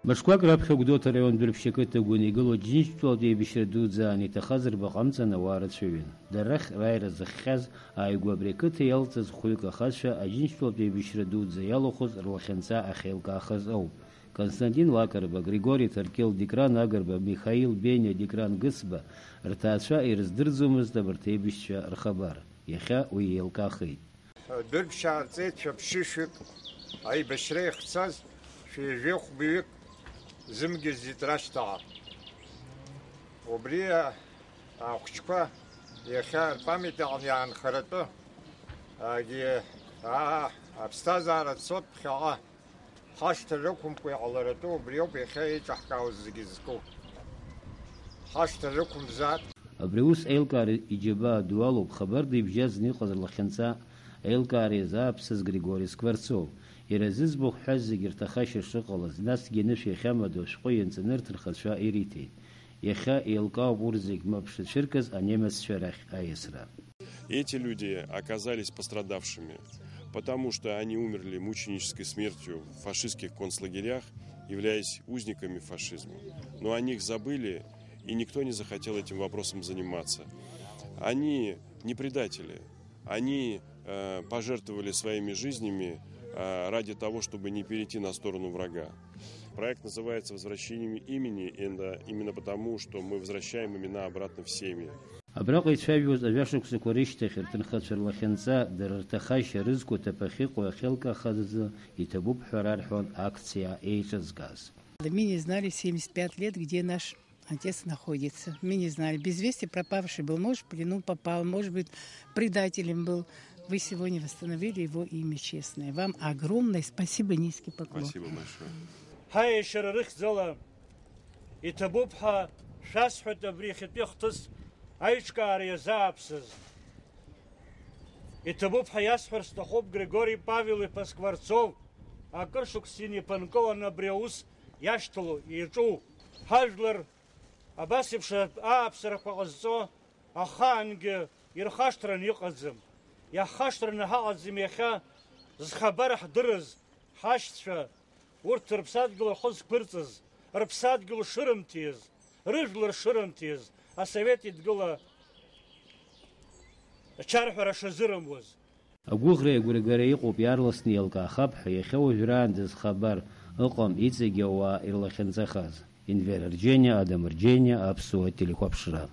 Мышквак раԥхьа район дырԥшьакыта гәынигыло џьынџьтәылатә еибашьра дуӡӡан иҭахаз рбаҟамҵан ауаа рацәаҩын. Дарахь раира зыхьхьаз ааигәа абри ақыҭа иалҵыз хәҩык ахазшәа аџьынџьтәылатә еибашьра дуӡӡа иалахәыз рлахьынҵа ахьеилкаахаз ауп. Константин Лакарба, Григорий Таркел, Дикран Агарба, Михаил Беня, Дикран Гысба рҭаацәа ирыздырӡомызт абарҭ аибашьцәа рхабар. Иахьа уи еилкаахеит. Дырԥшьаарҵеит шәаԥшышәк аибашьра ихцаз шәижәихәбаҩык зымгьызит рашьҭаҟа. Убри ахәыҷқәа иахьа рпамиаҟны иаанхаратәы аԥсҭазаара цот ԥхьаҟа ҳашҭа рықәымкәа иҟаларатәы убри ауп иахьа еиҿаҳкаауаз зегьы зку. Ҳашҭа рықәымзаат. Абри ус аилкаара иџьабаа ду алоуп хабарда ибжьазны иҟаз рлахьынҵа аилкаара иазааԥсаз Григорий Скворцов. Иара зыӡбахә ҳәаз зегьы рҭахашьа шыҟалаз, насгьы анышә иахьамадоу ашәҟәы ианҵаны рҭынхацәа ириҭеит. Иахьа еилкаауп урҭ зегь мап-шыцәыркыз анемеццәа рахь аиасра. Эти люди оказались пострадавшими, потому что они умерли мученической смертью в фашистских концлагерях, являясь узниками фашизма. Но о них забыли, и никто не захотел этим вопросом заниматься. Они не предатели, они пожертвовали своими жизнями ради того, чтобы не перейти на сторону врага. Проект называется «Возвращением имени», именно потому, что мы возвращаем имена обратно в семьи. Абраҟа ицәажәоз ажәашықәсақәа рышьҭахь рҭынхацәа рлахьынҵа дара рҭахашьа рызқәа ҭаԥахьыҟоу ахьеилкаахаз азы иҭабуп ҳәа рарҳәон акциа еиҿазгаз. Мы не знали 75 лет, где наш отец находится. Мы не знали. Без вести пропавший был. Может, в плену попал, может быть, предателем был. Вы сегодня восстановили его имя честное. Вам огромное спасибо, низкий поклон. Спасибо большое. Хай шарарых зала и табубха шасхута брихетехтас айчкария заапсыз. И табубха ясхурстахоп Григорий Павел и Скворцов, а Кыршук синий Панкова на бреус яшталу и чу хажлер абасивша аапсара пагазцо аханге ирхаштран юқазым. Я хаштран хаазым яха зхабар хдырыз хаштша урҭ рыԥсадгьыл ахәыз қәырҵыз, рыԥсадгьыл шырымҭиз, рыжәлар шырымҭиз, асовет идгыла ачарҳәара шазырымуаз. Агәыӷреи агәыргареи иҟоуп иаарласны еилкаахап ҳәа иахьа уажәраанӡа зхабар ыҟам иҵегьы ауаа ирлахьынҵахаз. Инвер Рџьениа, Адам Рџьениа, Аԥсуа телехәаԥшра.